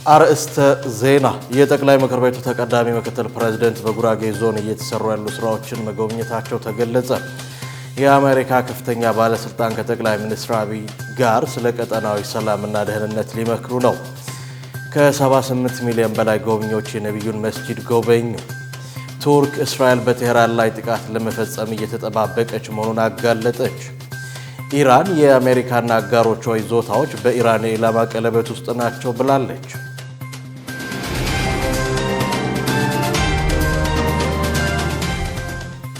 አርእስተ ዜና የጠቅላይ ምክር ቤቱ ተቀዳሚ ምክትል ፕሬዝዳንት በጉራጌ ዞን እየተሰሩ ያሉ ስራዎችን መጎብኘታቸው ተገለጸ። የአሜሪካ ከፍተኛ ባለስልጣን ከጠቅላይ ሚኒስትር አብይ ጋር ስለ ቀጠናዊ ሰላምና ደህንነት ሊመክሩ ነው። ከ78 ሚሊዮን በላይ ጎብኚዎች የነቢዩን መስጂድ ጎበኙ። ቱርክ እስራኤል በቴህራን ላይ ጥቃት ለመፈጸም እየተጠባበቀች መሆኑን አጋለጠች። ኢራን የአሜሪካና አጋሮቿ ይዞታዎች በኢራን የኢላማ ቀለበት ውስጥ ናቸው ብላለች።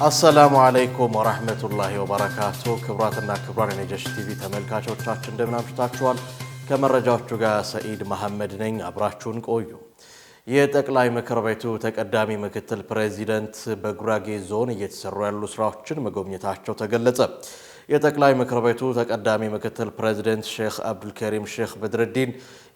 አሰላሙ አለይኩም ወራህመቱላሂ ወበረካቱ። ክቡራትና ክቡራን የነጃሺ ቲቪ ተመልካቾቻችን እንደምን አምሽታችኋል? ከመረጃዎቹ ጋር ሰኢድ መሐመድ ነኝ። አብራችሁን ቆዩ። የጠቅላይ ምክር ቤቱ ተቀዳሚ ምክትል ፕሬዝዳንት በጉራጌ ዞን እየተሰሩ ያሉ ስራዎችን መጎብኘታቸው ተገለጸ። የጠቅላይ ምክር ቤቱ ተቀዳሚ ምክትል ፕሬዝዳንት ሼክ አብዱልከሪም ሼክ በድረዲን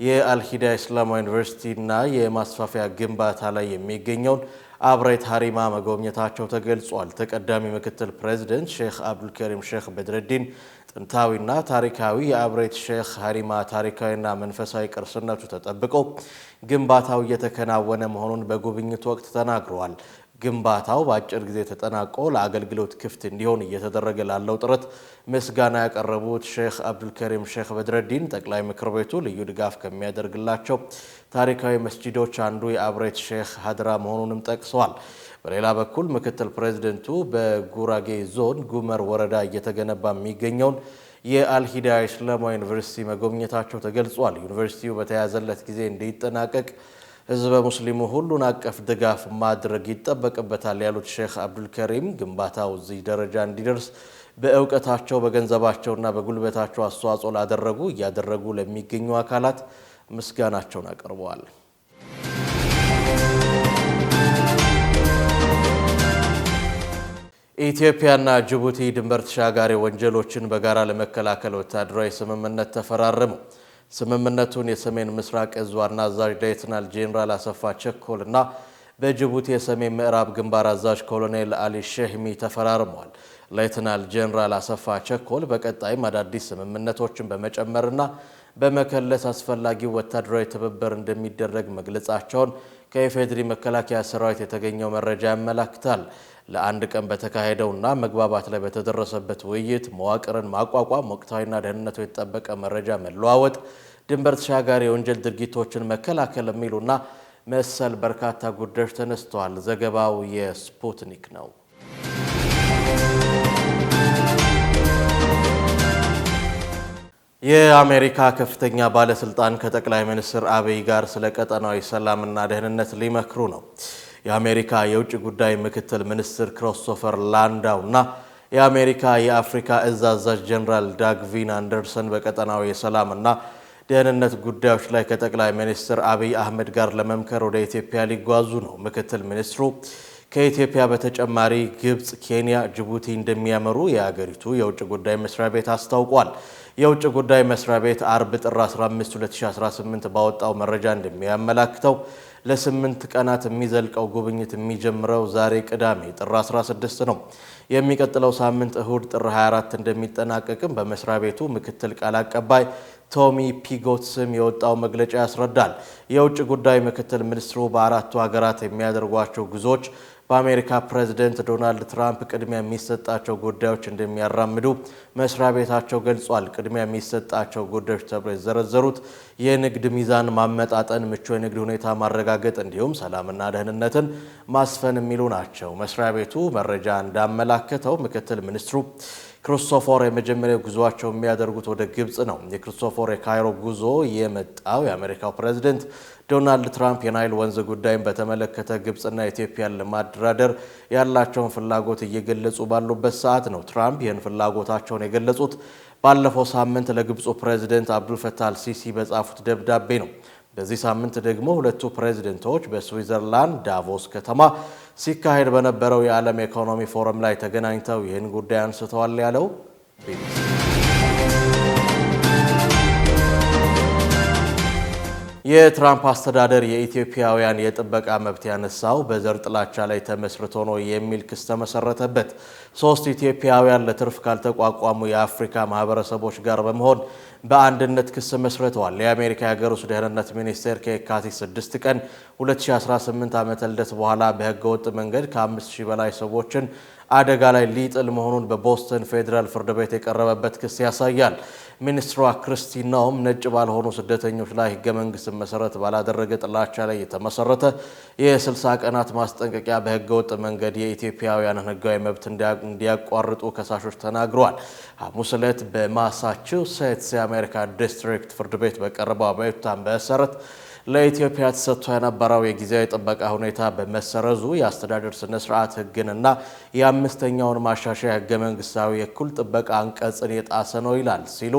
የአልሂዳያ ኢስላማዊ ዩኒቨርሲቲና የማስፋፊያ ግንባታ ላይ የሚገኘውን አብሬት ሀሪማ መጎብኘታቸው ተገልጿል። ተቀዳሚ ምክትል ፕሬዝዳንት ሼክ አብዱልከሪም ሼክ በድረዲን ጥንታዊና ታሪካዊ የአብሬት ሼክ ሀሪማ ታሪካዊና መንፈሳዊ ቅርስነቱ ተጠብቆ ግንባታው እየተከናወነ መሆኑን በጉብኝቱ ወቅት ተናግረዋል። ግንባታው በአጭር ጊዜ ተጠናቆ ለአገልግሎት ክፍት እንዲሆን እየተደረገ ላለው ጥረት ምስጋና ያቀረቡት ሼክ አብዱልከሪም ሼክ በድረዲን ጠቅላይ ምክር ቤቱ ልዩ ድጋፍ ከሚያደርግላቸው ታሪካዊ መስጂዶች አንዱ የአብሬት ሼክ ሀድራ መሆኑንም ጠቅሰዋል። በሌላ በኩል ምክትል ፕሬዝደንቱ በጉራጌ ዞን ጉመር ወረዳ እየተገነባ የሚገኘውን የአልሂዳያ ኢስላማዊ ዩኒቨርሲቲ መጎብኘታቸው ተገልጿል። ዩኒቨርሲቲው በተያዘለት ጊዜ እንዲጠናቀቅ ህዝበ ሙስሊሙ ሁሉን አቀፍ ድጋፍ ማድረግ ይጠበቅበታል ያሉት ሼክ አብዱልከሪም ግንባታው እዚህ ደረጃ እንዲደርስ በእውቀታቸው በገንዘባቸውና በጉልበታቸው አስተዋጽኦ እያደረጉ ለሚገኙ አካላት ምስጋናቸውን አቀርበዋል። ኢትዮጵያና ጅቡቲ ድንበር ተሻጋሪ ወንጀሎችን በጋራ ለመከላከል ወታደራዊ ስምምነት ተፈራረሙ። ስምምነቱን የሰሜን ምስራቅ እዝ ዋና አዛዥ ሌተናል ጄኔራል አሰፋ ቸኮል እና በጅቡቲ የሰሜን ምዕራብ ግንባር አዛዥ ኮሎኔል አሊ ሼህሚ ተፈራርመዋል። ሌተናል ጄኔራል አሰፋ ቸኮል በቀጣይም አዳዲስ ስምምነቶችን በመጨመርና በመከለስ አስፈላጊው ወታደራዊ ትብብር እንደሚደረግ መግለጻቸውን ከኢፌዴሪ መከላከያ ሰራዊት የተገኘው መረጃ ያመላክታል። ለአንድ ቀን በተካሄደውና መግባባት ላይ በተደረሰበት ውይይት መዋቅርን ማቋቋም፣ ወቅታዊና ደህንነቱ የተጠበቀ መረጃ መለዋወጥ፣ ድንበር ተሻጋሪ የወንጀል ድርጊቶችን መከላከል የሚሉና መሰል በርካታ ጉዳዮች ተነስተዋል። ዘገባው የስፑትኒክ ነው። የአሜሪካ ከፍተኛ ባለስልጣን ከጠቅላይ ሚኒስትር አብይ ጋር ስለ ቀጠናዊ ሰላምና ደህንነት ሊመክሩ ነው። የአሜሪካ የውጭ ጉዳይ ምክትል ሚኒስትር ክሪስቶፈር ላንዳው እና የአሜሪካ የአፍሪካ እዝ አዛዥ ጀነራል ዳግቪን አንደርሰን በቀጠናዊ የሰላምና ደህንነት ጉዳዮች ላይ ከጠቅላይ ሚኒስትር አብይ አህመድ ጋር ለመምከር ወደ ኢትዮጵያ ሊጓዙ ነው። ምክትል ሚኒስትሩ ከኢትዮጵያ በተጨማሪ ግብጽ፣ ኬንያ፣ ጅቡቲ እንደሚያመሩ የሀገሪቱ የውጭ ጉዳይ መስሪያ ቤት አስታውቋል። የውጭ ጉዳይ መስሪያ ቤት አርብ ጥር 15 2018 ባወጣው መረጃ እንደሚያመላክተው ለ8 ቀናት የሚዘልቀው ጉብኝት የሚጀምረው ዛሬ ቅዳሜ ጥር 16 ነው። የሚቀጥለው ሳምንት እሁድ ጥር 24 እንደሚጠናቀቅም በመስሪያ ቤቱ ምክትል ቃል አቀባይ ቶሚ ፒጎት ስም የወጣው መግለጫ ያስረዳል። የውጭ ጉዳይ ምክትል ሚኒስትሩ በአራቱ ሀገራት የሚያደርጓቸው ጉዞዎች በአሜሪካ ፕሬዝዳንት ዶናልድ ትራምፕ ቅድሚያ የሚሰጣቸው ጉዳዮች እንደሚያራምዱ መስሪያ ቤታቸው ገልጿል። ቅድሚያ የሚሰጣቸው ጉዳዮች ተብለው የተዘረዘሩት የንግድ ሚዛን ማመጣጠን፣ ምቹ የንግድ ሁኔታ ማረጋገጥ እንዲሁም ሰላምና ደህንነትን ማስፈን የሚሉ ናቸው። መስሪያ ቤቱ መረጃ እንዳመላከተው ምክትል ሚኒስትሩ ክሪስቶፈር የመጀመሪያው ጉዞአቸው የሚያደርጉት ወደ ግብጽ ነው። የክሪስቶፈር የካይሮ ጉዞ የመጣው የአሜሪካው ፕሬዝዳንት ዶናልድ ትራምፕ የናይል ወንዝ ጉዳይን በተመለከተ ግብጽና ኢትዮጵያን ለማደራደር ያላቸውን ፍላጎት እየገለጹ ባሉበት ሰዓት ነው። ትራምፕ ይህን ፍላጎታቸውን የገለጹት ባለፈው ሳምንት ለግብፁ ፕሬዝዳንት አብዱልፈታህ አልሲሲ በጻፉት ደብዳቤ ነው። በዚህ ሳምንት ደግሞ ሁለቱ ፕሬዝዳንቶች በስዊዘርላንድ ዳቮስ ከተማ ሲካሄድ በነበረው የዓለም ኢኮኖሚ ፎረም ላይ ተገናኝተው ይህን ጉዳይ አንስተዋል ያለው ቢቢሲ። የትራምፕ አስተዳደር የኢትዮጵያውያን የጥበቃ መብት ያነሳው በዘር ጥላቻ ላይ ተመስርቶ ነው የሚል ክስ ተመሰረተበት። 3 ኢትዮጵያውያን ለትርፍ ካልተቋቋሙ የአፍሪካ ማህበረሰቦች ጋር በመሆን በአንድነት ክስ መስርተዋል። የአሜሪካ የሀገር ውስጥ ደህንነት ሚኒስቴር ከየካቲት 6 ቀን 2018 ዓመተ ልደት በኋላ በህገወጥ መንገድ ከ5000 በላይ ሰዎችን አደጋ ላይ ሊጥል መሆኑን በቦስተን ፌዴራል ፍርድ ቤት የቀረበበት ክስ ያሳያል። ሚኒስትሯ ክርስቲ ኖም ነጭ ባልሆኑ ስደተኞች ላይ ህገ መንግስትን መሰረት ባላደረገ ጥላቻ ላይ የተመሰረተ የ60 ቀናት ማስጠንቀቂያ በህገወጥ መንገድ የኢትዮጵያውያንን ህጋዊ መብት እንዲያቋርጡ ከሳሾች ተናግረዋል። ሐሙስ ዕለት በማሳቹሴትስ የአሜሪካ ዲስትሪክት ፍርድ ቤት በቀረበው አቤቱታ መሰረት ለኢትዮጵያ ተሰጥቶ የነበረው የጊዜያዊ ጥበቃ ሁኔታ በመሰረዙ የአስተዳደር ስነ ስርዓት ህግንና የአምስተኛውን ማሻሻያ ህገ መንግስታዊ የእኩል ጥበቃ አንቀጽን የጣሰ ነው ይላል ሲሉ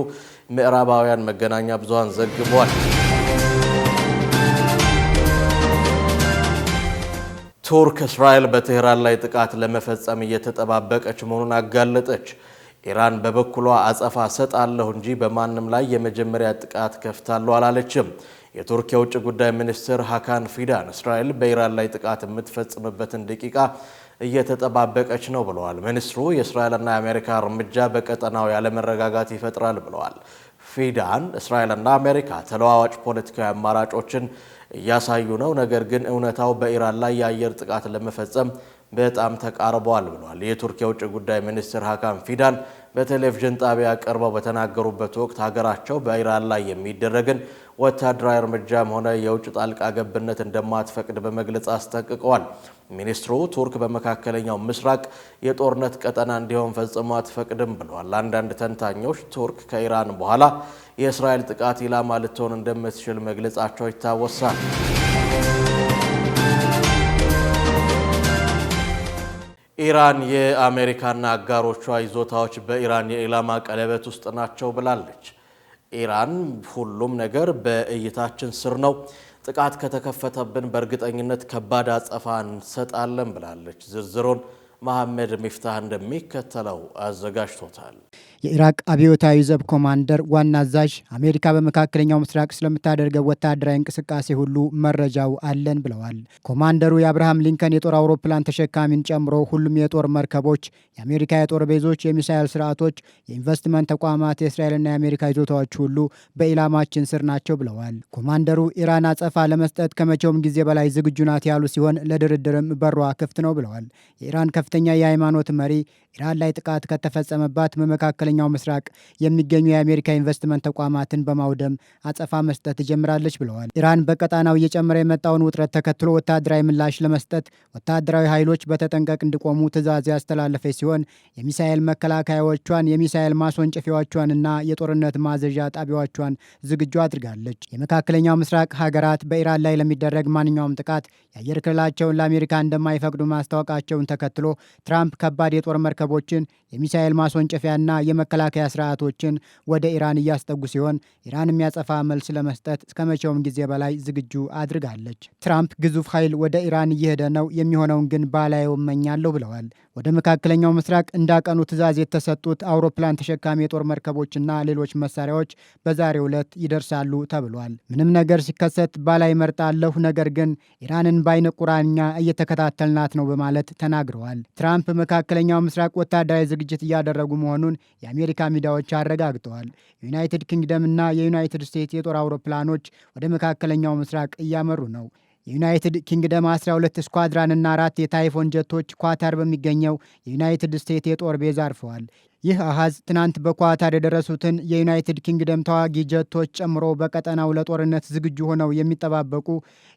ምዕራባውያን መገናኛ ብዙሃን ዘግበዋል። ቱርክ እስራኤል በቴህራን ላይ ጥቃት ለመፈጸም እየተጠባበቀች መሆኑን አጋለጠች። ኢራን በበኩሏ አጸፋ ሰጣለሁ እንጂ በማንም ላይ የመጀመሪያ ጥቃት ከፍታለሁ አላለችም። የቱርክ የውጭ ጉዳይ ሚኒስትር ሃካን ፊዳን እስራኤል በኢራን ላይ ጥቃት የምትፈጽምበትን ደቂቃ እየተጠባበቀች ነው ብለዋል። ሚኒስትሩ የእስራኤልና የአሜሪካ እርምጃ በቀጠናው ያለመረጋጋት ይፈጥራል ብለዋል። ፊዳን እስራኤልና አሜሪካ ተለዋዋጭ ፖለቲካዊ አማራጮችን እያሳዩ ነው፣ ነገር ግን እውነታው በኢራን ላይ የአየር ጥቃት ለመፈጸም በጣም ተቃርበዋል ብለዋል። የቱርክ የውጭ ጉዳይ ሚኒስትር ሃካን ፊዳን በቴሌቪዥን ጣቢያ ቀርበው በተናገሩበት ወቅት ሀገራቸው በኢራን ላይ የሚደረግን ወታደራዊ እርምጃም ሆነ የውጭ ጣልቃ ገብነት እንደማትፈቅድ በመግለጽ አስጠንቅቀዋል። ሚኒስትሩ ቱርክ በመካከለኛው ምስራቅ የጦርነት ቀጠና እንዲሆን ፈጽሞ አትፈቅድም ብለዋል። አንዳንድ ተንታኞች ቱርክ ከኢራን በኋላ የእስራኤል ጥቃት ኢላማ ልትሆን እንደምትችል መግለጻቸው ይታወሳል። ኢራን የአሜሪካና አጋሮቿ ይዞታዎች በኢራን የኢላማ ቀለበት ውስጥ ናቸው ብላለች። ኢራን ሁሉም ነገር በእይታችን ስር ነው፣ ጥቃት ከተከፈተብን በእርግጠኝነት ከባድ አጸፋ እንሰጣለን ብላለች። ዝርዝሩን መሐመድ ሚፍታህ እንደሚከተለው አዘጋጅቶታል። የኢራቅ አብዮታዊ ዘብ ኮማንደር ዋና አዛዥ አሜሪካ በመካከለኛው ምስራቅ ስለምታደርገው ወታደራዊ እንቅስቃሴ ሁሉ መረጃው አለን ብለዋል። ኮማንደሩ የአብርሃም ሊንከን የጦር አውሮፕላን ተሸካሚን ጨምሮ ሁሉም የጦር መርከቦች፣ የአሜሪካ የጦር ቤዞች፣ የሚሳይል ስርዓቶች፣ የኢንቨስትመንት ተቋማት፣ የእስራኤልና የአሜሪካ ይዞታዎች ሁሉ በኢላማችን ስር ናቸው ብለዋል። ኮማንደሩ ኢራን አጸፋ ለመስጠት ከመቼውም ጊዜ በላይ ዝግጁ ናት ያሉ ሲሆን ለድርድርም በሯ ክፍት ነው ብለዋል። የኢራን ከፍተኛ የሃይማኖት መሪ ኢራን ላይ ጥቃት ከተፈጸመባት በመካከለኛው ምስራቅ የሚገኙ የአሜሪካ ኢንቨስትመንት ተቋማትን በማውደም አጸፋ መስጠት ትጀምራለች ብለዋል። ኢራን በቀጣናው እየጨመረ የመጣውን ውጥረት ተከትሎ ወታደራዊ ምላሽ ለመስጠት ወታደራዊ ኃይሎች በተጠንቀቅ እንዲቆሙ ትዕዛዝ ያስተላለፈች ሲሆን የሚሳኤል መከላከያዎቿን፣ የሚሳኤል ማስወንጨፊያዎቿንና የጦርነት ማዘዣ ጣቢያዎቿን ዝግጁ አድርጋለች። የመካከለኛው ምስራቅ ሀገራት በኢራን ላይ ለሚደረግ ማንኛውም ጥቃት የአየር ክልላቸውን ለአሜሪካ እንደማይፈቅዱ ማስታወቃቸውን ተከትሎ ትራምፕ ከባድ የጦር መርከቦችን፣ የሚሳኤል ማስወንጨፊያና የመከላከያ ስርዓቶችን ወደ ኢራን እያስጠጉ ሲሆን ኢራን የሚያጸፋ መልስ ለመስጠት እስከመቼውም ጊዜ በላይ ዝግጁ አድርጋለች። ትራምፕ ግዙፍ ኃይል ወደ ኢራን እየሄደ ነው፣ የሚሆነውን ግን ባላየው እመኛለሁ ብለዋል። ወደ መካከለኛው ምስራቅ እንዳቀኑ ትዕዛዝ የተሰጡት አውሮፕላን ተሸካሚ የጦር መርከቦችና ሌሎች መሳሪያዎች በዛሬው ዕለት ይደርሳሉ ተብሏል። ምንም ነገር ሲከሰት ባላይ መርጣለሁ፣ ነገር ግን ኢራንን በዓይነ ቁራኛ እየተከታተልናት ነው በማለት ተናግረዋል። ትራምፕ መካከለኛው ምስራቅ ወታደራዊ ዝግጅት እያደረጉ መሆኑን የአሜሪካ ሚዲያዎች አረጋግጠዋል። የዩናይትድ ኪንግደም እና የዩናይትድ ስቴትስ የጦር አውሮፕላኖች ወደ መካከለኛው ምስራቅ እያመሩ ነው። የዩናይትድ ኪንግደም 12 ስኳድራን እና 4 የታይፎን ጀቶች ኳታር በሚገኘው የዩናይትድ ስቴትስ የጦር ቤዝ አርፈዋል። ይህ አሃዝ ትናንት በኳታር የደረሱትን የዩናይትድ ኪንግደም ተዋጊ ጀቶች ጨምሮ በቀጠናው ለጦርነት ዝግጁ ሆነው የሚጠባበቁ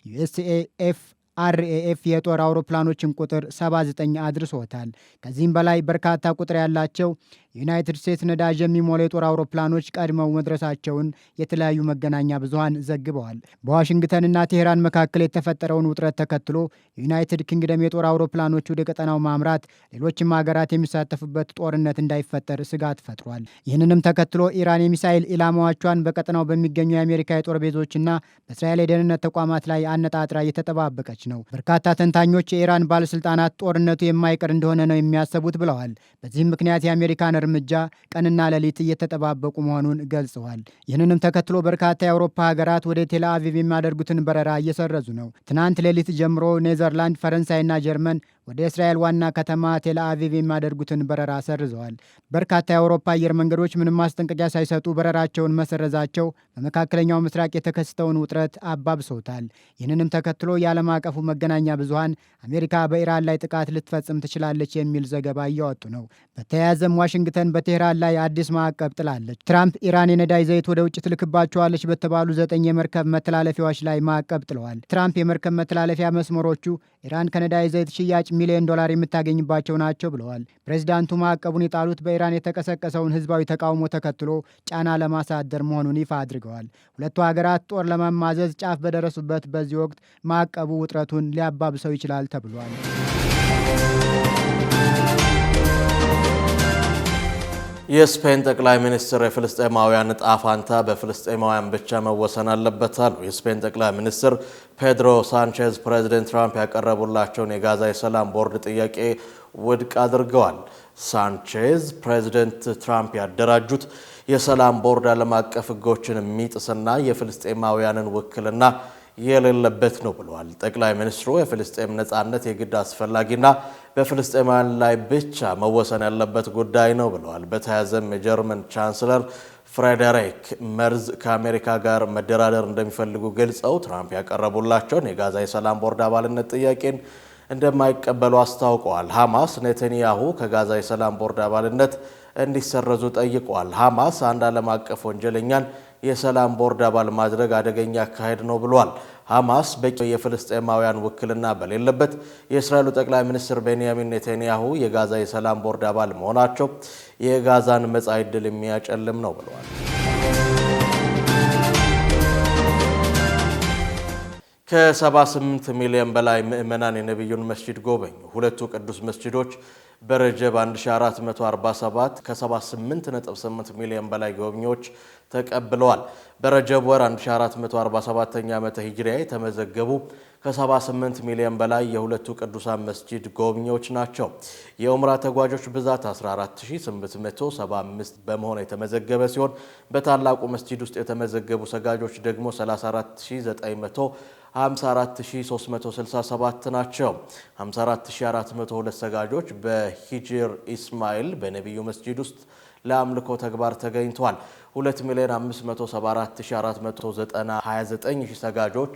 ዩኤስኤኤፍ አርኤኤፍ የጦር አውሮፕላኖችን ቁጥር 79 አድርሶታል። ከዚህም በላይ በርካታ ቁጥር ያላቸው የዩናይትድ ስቴትስ ነዳጅ የሚሞሉ የጦር አውሮፕላኖች ቀድመው መድረሳቸውን የተለያዩ መገናኛ ብዙሃን ዘግበዋል። በዋሽንግተንና ቴሄራን መካከል የተፈጠረውን ውጥረት ተከትሎ የዩናይትድ ኪንግደም የጦር አውሮፕላኖች ወደ ቀጠናው ማምራት ሌሎችም ሀገራት የሚሳተፉበት ጦርነት እንዳይፈጠር ስጋት ፈጥሯል። ይህንንም ተከትሎ ኢራን የሚሳኤል ኢላማዎቿን በቀጠናው በሚገኙ የአሜሪካ የጦር ቤዞችና በእስራኤል የደህንነት ተቋማት ላይ አነጣጥራ እየተጠባበቀች ነው። በርካታ ተንታኞች የኢራን ባለስልጣናት ጦርነቱ የማይቀር እንደሆነ ነው የሚያስቡት ብለዋል። በዚህም ምክንያት የአሜሪካን እርምጃ ቀንና ሌሊት እየተጠባበቁ መሆኑን ገልጸዋል። ይህንንም ተከትሎ በርካታ የአውሮፓ ሀገራት ወደ ቴል አቪቭ የሚያደርጉትን በረራ እየሰረዙ ነው። ትናንት ሌሊት ጀምሮ ኔዘርላንድ፣ ፈረንሳይና ጀርመን ወደ እስራኤል ዋና ከተማ ቴል አቪቭ የሚያደርጉትን በረራ ሰርዘዋል። በርካታ የአውሮፓ አየር መንገዶች ምንም ማስጠንቀቂያ ሳይሰጡ በረራቸውን መሰረዛቸው በመካከለኛው ምስራቅ የተከሰተውን ውጥረት አባብሰውታል። ይህንንም ተከትሎ የዓለም አቀፉ መገናኛ ብዙሃን አሜሪካ በኢራን ላይ ጥቃት ልትፈጽም ትችላለች የሚል ዘገባ እያወጡ ነው። በተያያዘም ዋሽንግተን በቴህራን ላይ አዲስ ማዕቀብ ጥላለች። ትራምፕ ኢራን የነዳጅ ዘይት ወደ ውጭ ትልክባቸዋለች በተባሉ 9 የመርከብ መተላለፊያዎች ላይ ማዕቀብ ጥለዋል። ትራምፕ የመርከብ መተላለፊያ መስመሮቹ ኢራን ከነዳጅ ዘይት ሽያጭ $1 ሚሊዮን የምታገኝባቸው ናቸው ብለዋል። ፕሬዚዳንቱ ማዕቀቡን የጣሉት በኢራን የተቀሰቀሰውን ህዝባዊ ተቃውሞ ተከትሎ ጫና ለማሳደር መሆኑን ይፋ አድርገዋል። ሁለቱ ሀገራት ጦር ለመማዘዝ ጫፍ በደረሱበት በዚህ ወቅት ማዕቀቡ ውጥረቱን ሊያባብሰው ይችላል ተብሏል። የስፔን ጠቅላይ ሚኒስትር የፍልስጤማውያን ዕጣ ፈንታ በፍልስጤማውያን ብቻ መወሰን አለበት አሉ። የስፔን ጠቅላይ ሚኒስትር ፔድሮ ሳንቼዝ ፕሬዚደንት ትራምፕ ያቀረቡላቸውን የጋዛ የሰላም ቦርድ ጥያቄ ውድቅ አድርገዋል። ሳንቼዝ ፕሬዚደንት ትራምፕ ያደራጁት የሰላም ቦርድ ዓለም አቀፍ ሕጎችን የሚጥስና የፍልስጤማውያንን ውክልና የሌለበት ነው ብለዋል። ጠቅላይ ሚኒስትሩ የፍልስጤም ነጻነት የግድ አስፈላጊና በፍልስጤማውያን ላይ ብቻ መወሰን ያለበት ጉዳይ ነው ብለዋል። በተያያዘም የጀርመን ቻንስለር ፍሬዴሪክ መርዝ ከአሜሪካ ጋር መደራደር እንደሚፈልጉ ገልጸው ትራምፕ ያቀረቡላቸውን የጋዛ የሰላም ቦርድ አባልነት ጥያቄን እንደማይቀበሉ አስታውቀዋል። ሐማስ ኔታንያሁ ከጋዛ የሰላም ቦርድ አባልነት እንዲሰረዙ ጠይቀዋል። ሐማስ አንድ ዓለም አቀፍ ወንጀለኛን የሰላም ቦርድ አባል ማድረግ አደገኛ አካሄድ ነው ብሏል። ሐማስ በቂ የፍልስጤማውያን ውክልና በሌለበት የእስራኤሉ ጠቅላይ ሚኒስትር ቤንያሚን ኔታንያሁ የጋዛ የሰላም ቦርድ አባል መሆናቸው የጋዛን መጻኢ ዕድል የሚያጨልም ነው ብለዋል። ከ78 ሚሊዮን በላይ ምዕመናን የነቢዩን መስጂድ ጎበኙ። ሁለቱ ቅዱስ መስጂዶች በረጀብ 1447 ከ78.8 ሚሊዮን በላይ ጎብኚዎች ተቀብለዋል። በረጀብ ወር 1447ኛ ዓመተ ሂጅሪያ የተመዘገቡ ከ78 ሚሊዮን በላይ የሁለቱ ቅዱሳን መስጂድ ጎብኚዎች ናቸው። የኡምራ ተጓዦች ብዛት 14875 በመሆን የተመዘገበ ሲሆን በታላቁ መስጂድ ውስጥ የተመዘገቡ ሰጋጆች ደግሞ 3454367 ናቸው። 54402 ሰጋጆች በሂጅር ኢስማኤል በነቢዩ መስጂድ ውስጥ ለአምልኮ ተግባር ተገኝቷል። 2,574,429 ሰጋጆች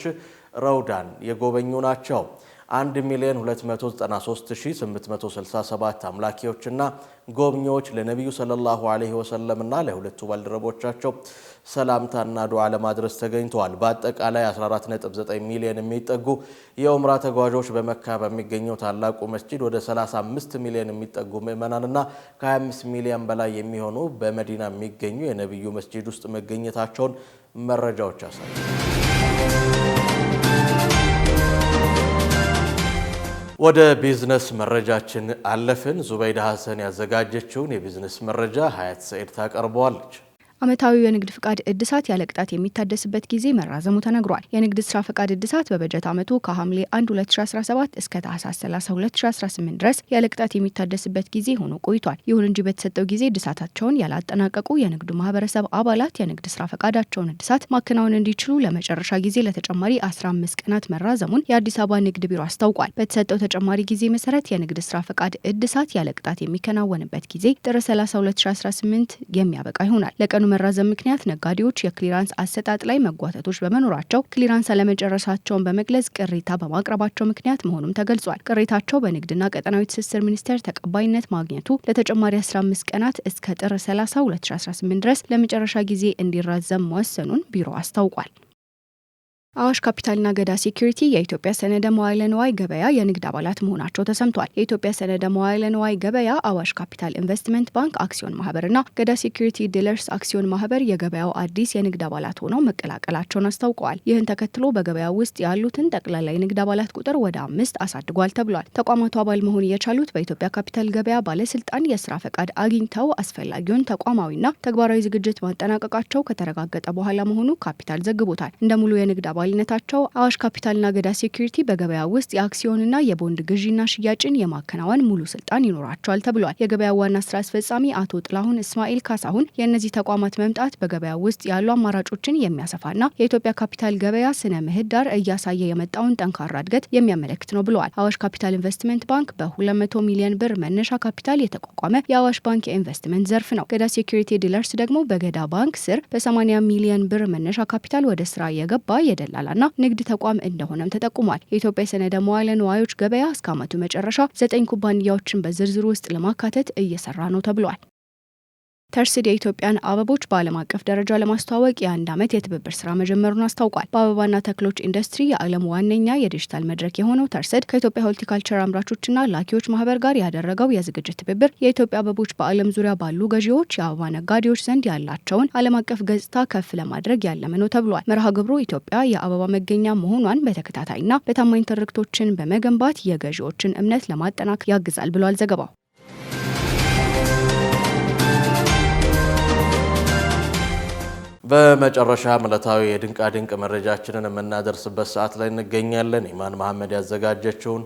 ረውዳን የጎበኙ ናቸው። 1,293,867 አምላኪዎችና ጎብኚዎች ለነቢዩ ሰለላሁ ዐለይሂ ወሰለምና ለሁለቱ ባልደረቦቻቸው ሰላምታና ዱዓ ለማድረስ ተገኝተዋል። በአጠቃላይ 14.9 ሚሊዮን የሚጠጉ የኡምራ ተጓዦች በመካ በሚገኘው ታላቁ መስጂድ፣ ወደ 35 ሚሊዮን የሚጠጉ ምዕመናንና ከ25 ሚሊዮን በላይ የሚሆኑ በመዲና የሚገኙ የነቢዩ መስጂድ ውስጥ መገኘታቸውን መረጃዎች ያሳያሉ። ወደ ቢዝነስ መረጃችን አለፍን። ዙበይዳ ሀሰን ያዘጋጀችውን የቢዝነስ መረጃ ሀያት ሰኢድ ታቀርበዋለች። ዓመታዊው የንግድ ፍቃድ እድሳት ያለ ቅጣት የሚታደስበት ጊዜ መራዘሙ ተነግሯል። የንግድ ስራ ፍቃድ እድሳት በበጀት ዓመቱ ከሐምሌ 1 2017 እስከ ታህሳስ 30 2018 ድረስ ያለ ቅጣት የሚታደስበት ጊዜ ሆኖ ቆይቷል። ይሁን እንጂ በተሰጠው ጊዜ እድሳታቸውን ያላጠናቀቁ የንግዱ ማህበረሰብ አባላት የንግድ ስራ ፈቃዳቸውን እድሳት ማከናወን እንዲችሉ ለመጨረሻ ጊዜ ለተጨማሪ 15 ቀናት መራዘሙን የአዲስ አበባ ንግድ ቢሮ አስታውቋል። በተሰጠው ተጨማሪ ጊዜ መሰረት የንግድ ስራ ፈቃድ እድሳት ያለ ቅጣት የሚከናወንበት ጊዜ ጥር 30 2018 የሚያበቃ ይሆናል። ለቀኑ መራዘም ምክንያት ነጋዴዎች የክሊራንስ አሰጣጥ ላይ መጓተቶች በመኖራቸው ክሊራንስ አለመጨረሳቸውን በመግለጽ ቅሬታ በማቅረባቸው ምክንያት መሆኑም ተገልጿል። ቅሬታቸው በንግድና ቀጠናዊ ትስስር ሚኒስቴር ተቀባይነት ማግኘቱ ለተጨማሪ 15 ቀናት እስከ ጥር 30 2018 ድረስ ለመጨረሻ ጊዜ እንዲራዘም መወሰኑን ቢሮ አስታውቋል። አዋሽ ካፒታልና ገዳ ሴኩሪቲ የኢትዮጵያ ሰነደ መዋዕለ ንዋይ ገበያ የንግድ አባላት መሆናቸው ተሰምቷል። የኢትዮጵያ ሰነደ መዋዕለ ንዋይ ገበያ አዋሽ ካፒታል ኢንቨስትመንት ባንክ አክሲዮን ማህበርና ገዳ ሴኩሪቲ ዲለርስ አክሲዮን ማህበር የገበያው አዲስ የንግድ አባላት ሆነው መቀላቀላቸውን አስታውቀዋል። ይህን ተከትሎ በገበያው ውስጥ ያሉትን ጠቅላላ የንግድ አባላት ቁጥር ወደ 5 አሳድጓል ተብሏል። ተቋማቱ አባል መሆን የቻሉት በኢትዮጵያ ካፒታል ገበያ ባለስልጣን የስራ ፈቃድ አግኝተው አስፈላጊውን ተቋማዊና ተግባራዊ ዝግጅት ማጠናቀቃቸው ከተረጋገጠ በኋላ መሆኑ ካፒታል ዘግቦታል። እንደ ሙሉ የንግድ አባልነታቸው አዋሽ ካፒታልና ገዳ ሴኩሪቲ በገበያ ውስጥ የአክሲዮንና የቦንድ ግዢና ሽያጭን የማከናወን ሙሉ ስልጣን ይኖራቸዋል ተብሏል። የገበያ ዋና ስራ አስፈጻሚ አቶ ጥላሁን እስማኤል ካሳሁን የእነዚህ ተቋማት መምጣት በገበያ ውስጥ ያሉ አማራጮችን የሚያሰፋና የኢትዮጵያ ካፒታል ገበያ ስነ ምህዳር እያሳየ የመጣውን ጠንካራ እድገት የሚያመለክት ነው ብለዋል። አዋሽ ካፒታል ኢንቨስትመንት ባንክ በ200 ሚሊዮን ብር መነሻ ካፒታል የተቋቋመ የአዋሽ ባንክ የኢንቨስትመንት ዘርፍ ነው። ገዳ ሴኩሪቲ ዲለርስ ደግሞ በገዳ ባንክ ስር በ80 ሚሊዮን ብር መነሻ ካፒታል ወደ ስራ የገባ የደላላና ንግድ ተቋም እንደሆነም ተጠቁሟል። የኢትዮጵያ የሰነደ መዋዕለ ንዋዮች ገበያ እስከ ዓመቱ መጨረሻ 9 ኩባንያዎችን በዝርዝሩ ውስጥ ለማካተት እየሰራ ነው ተብሏል። ተርስድ የኢትዮጵያን አበቦች በዓለም አቀፍ ደረጃ ለማስተዋወቅ የ1 ዓመት የትብብር ስራ መጀመሩን አስታውቋል። በአበባና ተክሎች ኢንዱስትሪ የዓለም ዋነኛ የዲጂታል መድረክ የሆነው ተርስድ ከኢትዮጵያ ሆርቲካልቸር አምራቾችና ላኪዎች ማህበር ጋር ያደረገው የዝግጅት ትብብር የኢትዮጵያ አበቦች በዓለም ዙሪያ ባሉ ገዢዎች፣ የአበባ ነጋዴዎች ዘንድ ያላቸውን ዓለም አቀፍ ገጽታ ከፍ ለማድረግ ያለመ ነው ተብሏል። መርሃ ግብሩ ኢትዮጵያ የአበባ መገኛ መሆኗን በተከታታይና በታማኝ ትርክቶችን በመገንባት የገዢዎችን እምነት ለማጠናከር ያግዛል ብሏል ዘገባው። በመጨረሻ ዕለታዊ የድንቃ ድንቅ መረጃችንን የምናደርስበት ሰዓት ላይ እንገኛለን። ኢማን መሐመድ ያዘጋጀችውን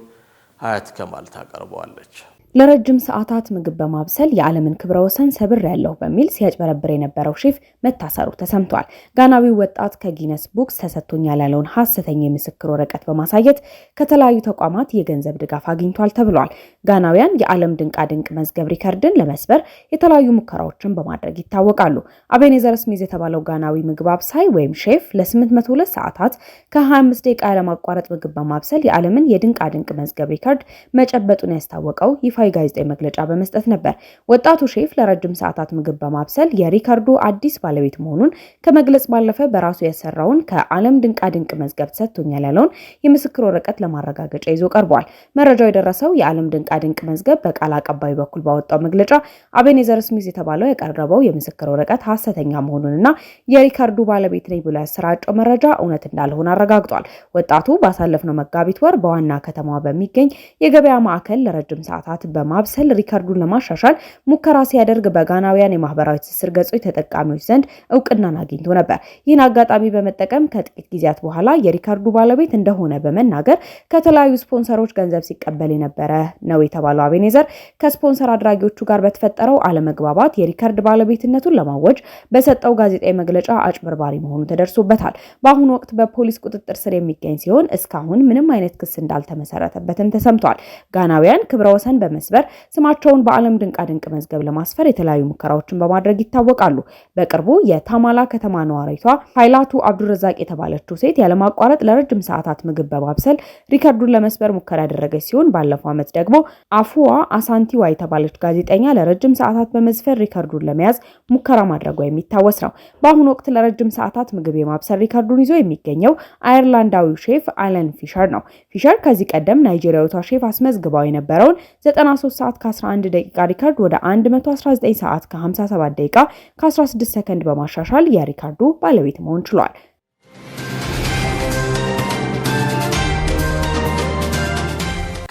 ሀያት ከማል ታቀርበዋለች። ለረጅም ሰዓታት ምግብ በማብሰል የዓለምን ክብረ ወሰን ሰብር ያለው በሚል ሲያጭበረብር የነበረው ሼፍ መታሰሩ ተሰምቷል። ጋናዊው ወጣት ከጊነስ ቡክስ ተሰጥቶኛል ያለውን ሐሰተኛ የምስክር ወረቀት በማሳየት ከተለያዩ ተቋማት የገንዘብ ድጋፍ አግኝቷል ተብሏል። ጋናውያን የዓለም ድንቃ ድንቅ መዝገብ ሪከርድን ለመስበር የተለያዩ ሙከራዎችን በማድረግ ይታወቃሉ። አቤኔዘር ስሚዝ የተባለው ጋናዊ ምግብ አብሳይ ወይም ሼፍ ለ802 ሰዓታት ከ25 ደቂቃ ያለማቋረጥ ምግብ በማብሰል የዓለምን የድንቃ ድንቅ መዝገብ ሪከርድ መጨበጡን ያስታወቀው ይፋ ጋዜጣዊ መግለጫ በመስጠት ነበር። ወጣቱ ሼፍ ለረጅም ሰዓታት ምግብ በማብሰል የሪከርዱ አዲስ ባለቤት መሆኑን ከመግለጽ ባለፈ በራሱ የሰራውን ከዓለም ድንቃ ድንቅ መዝገብ ተሰጥቶኛል ያለውን የምስክር ወረቀት ለማረጋገጫ ይዞ ቀርቧል። መረጃው የደረሰው የዓለም ድንቃ ድንቅ መዝገብ በቃል አቀባይ በኩል ባወጣው መግለጫ አቤኔዘር ስሚዝ የተባለው ያቀረበው የምስክር ወረቀት ሐሰተኛ መሆኑንና የሪከርዱ ባለቤት ነኝ ብሎ ያሰራጨው መረጃ እውነት እንዳልሆነ አረጋግጧል። ወጣቱ ባሳለፍነው መጋቢት ወር በዋና ከተማዋ በሚገኝ የገበያ ማዕከል ለረጅም ሰዓታት በማብሰል ሪከርዱን ለማሻሻል ሙከራ ሲያደርግ በጋናውያን የማህበራዊ ትስስር ገጾች ተጠቃሚዎች ዘንድ እውቅናን አግኝቶ ነበር። ይህን አጋጣሚ በመጠቀም ከጥቂት ጊዜያት በኋላ የሪከርዱ ባለቤት እንደሆነ በመናገር ከተለያዩ ስፖንሰሮች ገንዘብ ሲቀበል የነበረ ነው የተባለው አቤኔዘር ከስፖንሰር አድራጊዎቹ ጋር በተፈጠረው አለመግባባት የሪከርድ ባለቤትነቱን ለማወጅ በሰጠው ጋዜጣዊ መግለጫ አጭበርባሪ መሆኑ ተደርሶበታል። በአሁኑ ወቅት በፖሊስ ቁጥጥር ስር የሚገኝ ሲሆን እስካሁን ምንም አይነት ክስ እንዳልተመሰረተበትም ተሰምቷል። ጋናውያን ክብረ ወሰን በመስበር ስማቸውን በዓለም ድንቃ ድንቅ መዝገብ ለማስፈር የተለያዩ ሙከራዎችን በማድረግ ይታወቃሉ። በቅርቡ የታማላ ከተማ ነዋሪቷ ኃይላቱ አብዱረዛቅ የተባለችው ሴት ያለማቋረጥ ለረጅም ሰዓታት ምግብ በማብሰል ሪከርዱን ለመስበር ሙከራ ያደረገች ሲሆን ባለፈው ዓመት ደግሞ አፉዋ አሳንቲዋ የተባለች ጋዜጠኛ ለረጅም ሰዓታት በመዝፈር ሪከርዱን ለመያዝ ሙከራ ማድረጓ የሚታወስ ነው። በአሁኑ ወቅት ለረጅም ሰዓታት ምግብ የማብሰል ሪከርዱን ይዞ የሚገኘው አየርላንዳዊው ሼፍ አለን ፊሸር ነው። ፊሸር ከዚህ ቀደም ናይጄሪያዊቷ ሼፍ አስመዝግባው የነበረውን 93 ሰዓት ከ11 ደቂቃ ሪከርድ ወደ 119 ሰዓት ከ57 ደቂቃ ከ16 ሰከንድ በማሻሻል የሪከርዱ ባለቤት መሆን ችሏል።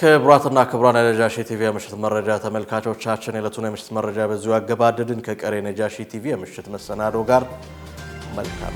ክቡራትና ክቡራን የነጃሺ ቲቪ የምሽት መረጃ ተመልካቾቻችን የዕለቱን የምሽት መረጃ በዚሁ አገባደድን። ከቀሪ የነጃሺ ቲቪ የምሽት መሰናዶ ጋር መልካም